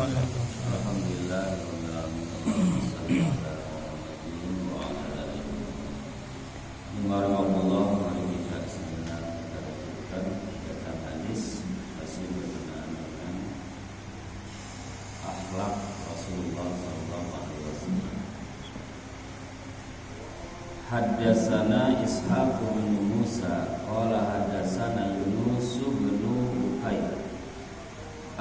Alhamdulillah rabbil alamin. Mari kita sejenak kita lanjutkan bacaan hadis masih berkenaan dengan akhlak Rasulullah sallallahu alaihi wasallam. Haddatsana Ishaq bin Musa qala haddatsana Yunus bin Uqayl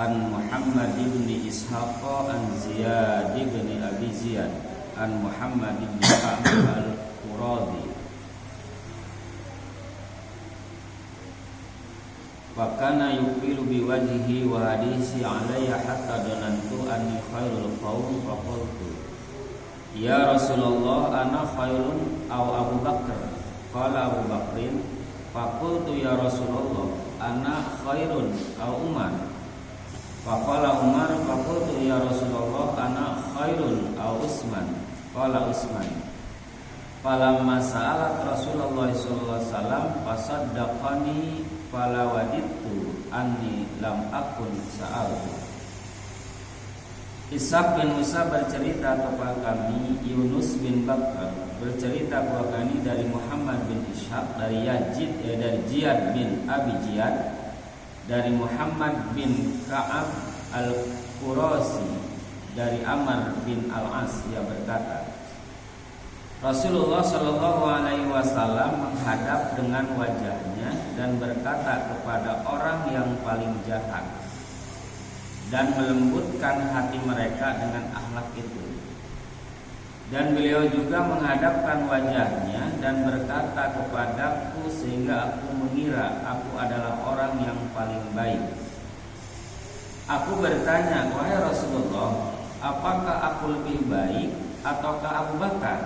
an Muhammad bin Ishaq an Ziyad bin Abi Ziyad an Muhammad bin Ka'ab al-Quradi wa kana yuqilu bi wajhihi wa hadisi alayya hatta danantu anni khairul qaum fa qultu ya Rasulullah ana khairun aw Abu Bakar qala Abu Bakrin fa qultu ya Rasulullah ana khairun aw Umar faqala Umar faqultu ya Rasulullah ana khairun aw Utsman qala Utsman falamma sa'alat Rasulullah sallallahu alaihi wasallam fasaddaqani fala wadittu anni lam akun sa'altu. Ishaq bin Musa bercerita kepada kami, Yunus bin Bakar bercerita kepada kami dari Muhammad bin Ishaq dari Ziyad bin Abi Ziyad dari Muhammad bin Ka'ab al-Qurasi dari Amr bin al-As, ia berkata Rasulullah Shallallahu Alaihi Wasallam menghadap dengan wajahnya dan berkata kepada orang yang paling jahat dan melembutkan hati mereka dengan akhlak itu. Dan beliau juga menghadapkan wajahnya dan berkata kepadaku sehingga aku mengira aku adalah orang yang paling baik. Aku bertanya, wahai Rasulullah, apakah aku lebih baik ataukah Abu Bakar?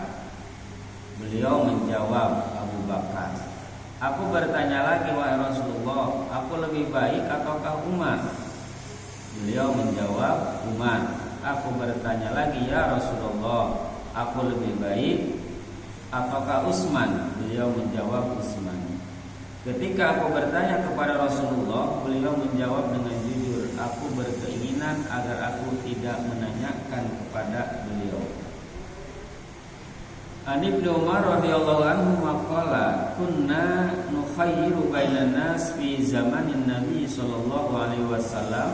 Beliau menjawab, Abu Bakar. Aku bertanya lagi, wahai Rasulullah, aku lebih baik ataukah Umar? Beliau menjawab, Umar. Aku bertanya lagi, ya Rasulullah, aku lebih baik ataukah Utsman? Beliau menjawab Utsman. Ketika aku bertanya kepada Rasulullah, beliau menjawab dengan jujur, aku berkeinginan agar aku tidak menanyakan kepada beliau. An Ibnu Umar radhiyallahu anhu maqala kunna nukhayyiru bainan nas fi zamanin Nabi sallallahu alaihi wasallam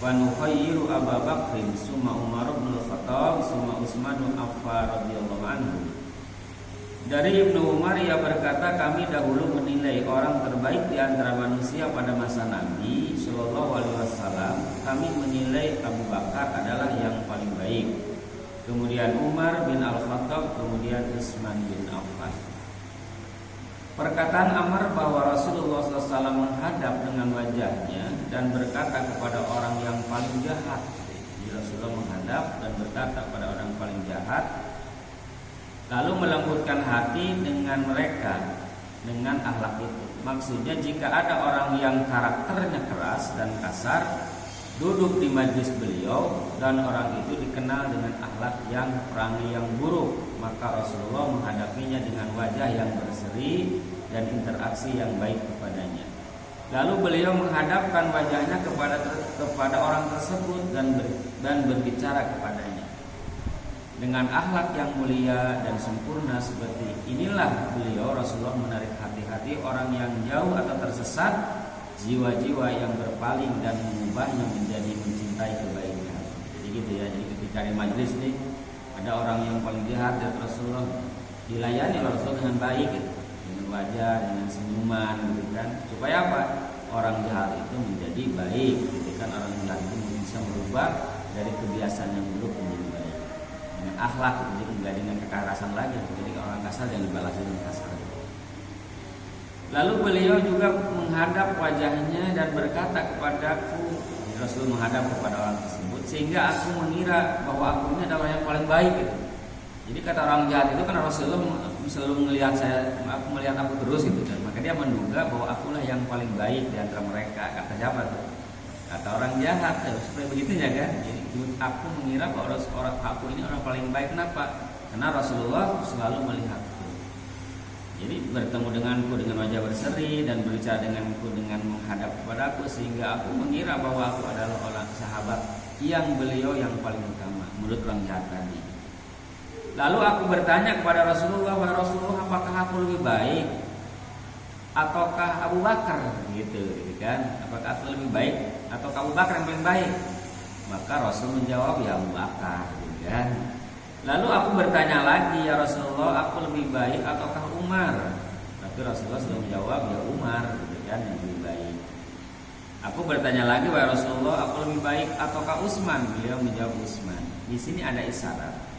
wa nukhayyiru Abu Bakrin summa Umar bin Khattab summa Utsman bin Affan radhiyallahu anhu. Dari Ibnu Umar ia berkata, kami dahulu menilai orang terbaik di antara manusia pada masa Nabi sallallahu alaihi wasallam. Kami menilai Abu Bakar adalah yang paling baik. Kemudian Umar bin Al-Khattab, kemudian Utsman bin Affan. Perkataan Amr bahwa Rasulullah SAW menghadap dengan wajahnya dan berkata kepada orang yang paling jahat. Jadi Rasulullah menghadap dan berkata kepada orang paling jahat, lalu melembutkan hati dengan mereka dengan akhlak itu. Maksudnya jika ada orang yang karakternya keras dan kasar duduk di majlis beliau dan orang itu dikenal dengan akhlak yang perangai yang buruk, maka Rasulullah menghadapinya dengan wajah yang berseri dan interaksi yang baik kepadanya. Lalu beliau menghadapkan wajahnya kepada orang tersebut dan berbicara kepadanya dengan akhlak yang mulia dan sempurna. Seperti inilah beliau Rasulullah menarik hati-hati orang yang jauh atau tersesat, jiwa-jiwa yang berpaling dan mengubahnya menjadi mencintai kebaikan. Jadi gitu ya. Jadi ketika di majlis nih ada orang yang paling jahat dan Rasulullah dilayani Rasulullah dengan baik gitu, dengan wajah, dengan senyuman gitu kan. Supaya apa? Orang jahat itu menjadi baik gitu kan. Orang jahat itu bisa merubah dari kebiasaan yang buruk menjadi baik dengan akhlak, jadi enggak dengan kekerasan lagi. Jadi orang kasar yang dibalas dengan kasar. Lalu beliau juga menghadap wajahnya dan berkata kepadaku, Rasul menghadap kepada orang tersebut, sehingga aku mengira bahwa aku ini adalah yang paling baik gitu. Jadi kata orang jahat itu kan Rasulullah selalu melihat aku melihat aku terus gitu kan. Maka dia menduga bahwa akulah yang paling baik di antara mereka. Kata siapa tuh? Kata orang jahat, seperti begitunya kan. Jadi aku mengira bahwa aku ini orang paling baik. Kenapa? Karena Rasulullah selalu melihatku. Jadi bertemu denganku dengan wajah berseri dan berbicara denganku dengan menghadap kepadaku, sehingga aku mengira bahwa aku adalah orang sahabat yang beliau yang paling utama menurut orang jahat tadi. Lalu aku bertanya kepada Rasulullah, wahai Rasulullah, apakah aku lebih baik ataukah Abu Bakar gitu kan? Apakah aku lebih baik atau Abu Bakar yang paling baik? Maka Rasul menjawab, ya Abu Bakar gitu kan. Lalu aku bertanya lagi, ya Rasulullah, aku lebih baik ataukah Umar? Tapi Rasulullah sudah menjawab, ya Umar gitu kan, yang lebih baik. Aku bertanya lagi, wahai Rasulullah, aku lebih baik ataukah Utsman? Beliau menjawab Utsman. Di sini ada isyarat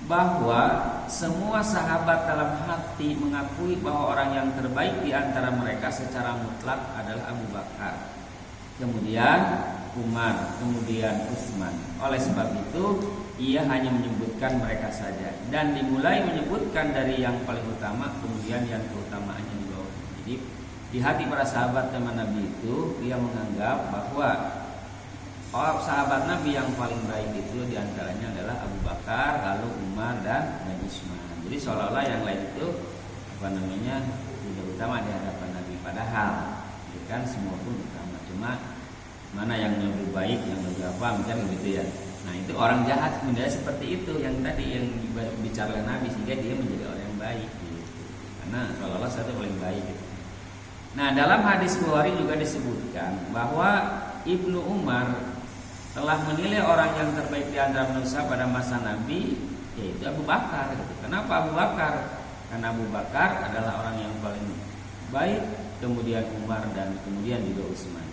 bahwa semua sahabat dalam hati mengakui bahwa orang yang terbaik di antara mereka secara mutlak adalah Abu Bakar, kemudian Umar, kemudian Utsman. Oleh sebab itu ia hanya menyebutkan mereka saja dan dimulai menyebutkan dari yang paling utama, kemudian yang keutamaannya di bawah. Jadi di hati para sahabat teman Nabi itu ia menganggap bahwa sahabat Nabi yang paling baik itu diantaranya adalah Abu Bakar, lalu Umar dan Utsman. Jadi seolah-olah yang lain itu tidak utama di hadapan Nabi. Padahal kan semua pun utama. Cuma mana yang lebih baik, yang lebih apa, macam gitu ya. Nah itu orang jahat menjadi seperti itu yang tadi yang bicara Nabi sehingga dia menjadi orang yang baik gitu. Karena seolah-olah saya itu paling baik gitu. Nah dalam hadis Bukhari juga disebutkan bahwa Ibnu Umar telah menilai orang yang terbaik di antara manusia pada masa Nabi yaitu Abu Bakar gitu. Kenapa Abu Bakar? Karena Abu Bakar adalah orang yang paling baik, kemudian Umar dan kemudian juga Utsman.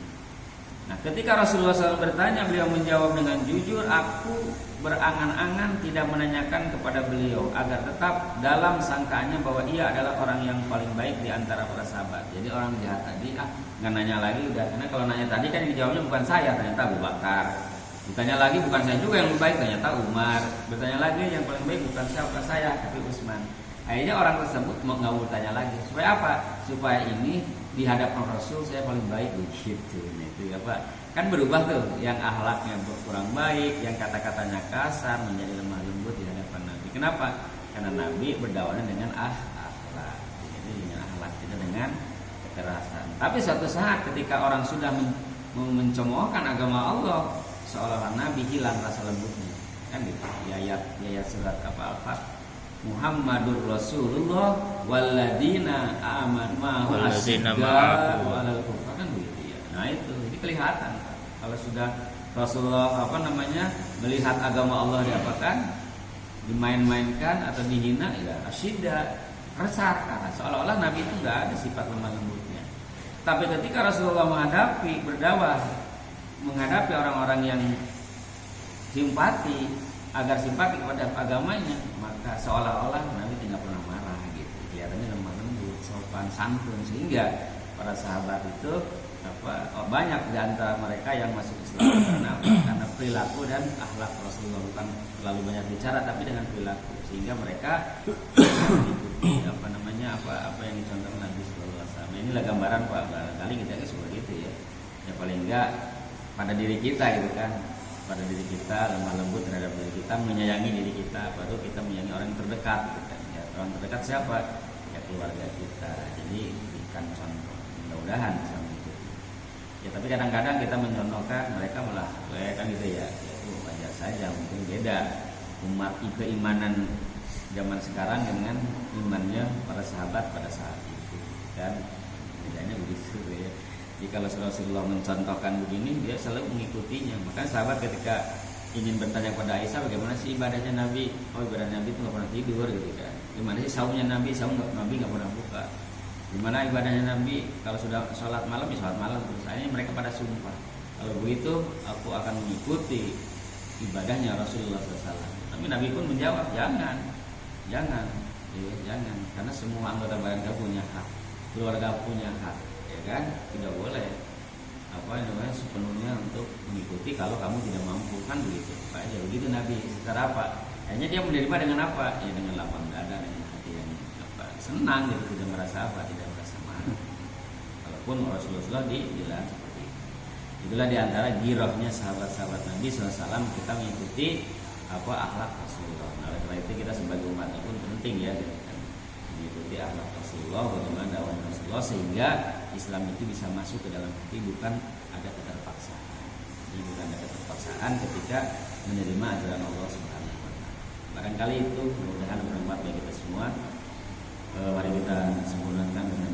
Nah, ketika Rasulullah SAW bertanya, beliau menjawab dengan jujur, aku berangan-angan tidak menanyakan kepada beliau agar tetap dalam sangkaannya bahwa ia adalah orang yang paling baik di antara para sahabat. Jadi orang jahat tadi nggak nanya lagi udah, karena kalau nanya tadi kan yang dijawabnya bukan saya, ternyata Abu Bakar. Ditanya lagi bukan saya juga yang lebih baik, ternyata Umar. Bertanya lagi yang paling baik bukan saya tapi Utsman. Akhirnya orang tersebut nggak mau bertanya lagi. Supaya apa? Supaya ini di hadapan Rasul saya paling baik begitu. Nah, itu apa? Kan berubah tuh, yang akhlaknya kurang baik, yang kata-katanya kasar menjadi lemah lembut di hadapan Nabi. Kenapa? Karena Nabi berdakwahnya dengan akhlak. Jadi dengan akhlak tidak dengan kekerasan. Tapi suatu saat ketika orang sudah mencemoohkan agama Allah, seolah-olah Nabi hilang rasa lembutnya. Kan gitu. Ayat surat Al-Fatihah. Muhammadur Rasulullah walladzina amanu asyiddaa'u 'alal kufar, kan begitu ya. Nah itu jadi kelihatan kalau sudah Rasulullah melihat agama Allah diapakan, dimain-mainkan atau dihina, ya asyidda, resah, karena seolah-olah Nabi itu enggak ada sifat lemah lembutnya. Tapi ketika Rasulullah menghadapi orang-orang yang simpati agar simpati kepada agamanya, maka seolah-olah Nabi tidak pernah marah gitu. Kelihatannya lemah lembut, sopan santun, sehingga para sahabat itu banyak di antara mereka yang masuk Islam karena perilaku dan akhlak Rasulullah, bukan terlalu banyak bicara tapi dengan perilaku, sehingga mereka mengikuti apa yang dicontohkan Nabi sallallahu alaihi wasallam. Inilah gambaran Pak, barangkali kita seperti itu ya. Ya paling enggak pada diri kita gitu kan. Pada diri kita lemah lembut terhadap diri kita, menyayangi diri kita, baru kita menyayangi orang yang terdekat gitu kan. Ya, orang terdekat siapa? Ya keluarga kita. Jadi berikan contoh, mudah-mudahan sama itu. Ya tapi kadang-kadang kita mencontohkan mereka malah kan gitu ya. Ya itu wajar saja, mungkin beda umat keimanan zaman sekarang dengan imannya para sahabat pada saat itu kan, bedanya begitu ya. Jadi kalau Rasulullah mencontohkan begini, dia selalu mengikutinya. Maka sahabat ketika ingin bertanya kepada Aisyah, bagaimana sih ibadahnya Nabi? Oh, ibadah Nabi itu nggak pernah tidur gitu kan. Gimana sih saumnya Nabi? Nabi nggak pernah buka. Gimana ibadahnya Nabi? Kalau sudah sholat malam, ya sholat malam. Terus akhirnya mereka pada sumpah, kalau begitu aku akan mengikuti ibadahnya Rasulullah SAW. Tapi Nabi pun menjawab, jangan, ya, jangan, karena semua anggota badan punya hak, keluarga punya hak. Kan tidak boleh sepenuhnya untuk mengikuti kalau kamu tidak mampu, kan begitu. Aja begitu Nabi. Secara apa? Hanya dia menerima dengan apa? Ya dengan lapang dada, dengan hati yang senang gitu, tidak merasa tidak merasa marah. Walaupun Rasulullah dibilang seperti itu. Itulah diantara girohnya sahabat-sahabat Nabi SAW, kita mengikuti akhlak Rasulullah. Nah, oleh itu kita sebagai umatnya pun penting ya gitu kan, mengikuti akhlak Rasulullah, bagaimana dakwah Rasulullah, sehingga Islam itu bisa masuk ke dalam hati, bukan ada keterpaksaan. Jadi bukan ada keterpaksaan ketika menerima ajaran Allah Subhanahu wa taala. Barangkali itu mudah-mudahan bermanfaat bagi kita semua. Mari kita sempurnakan dengan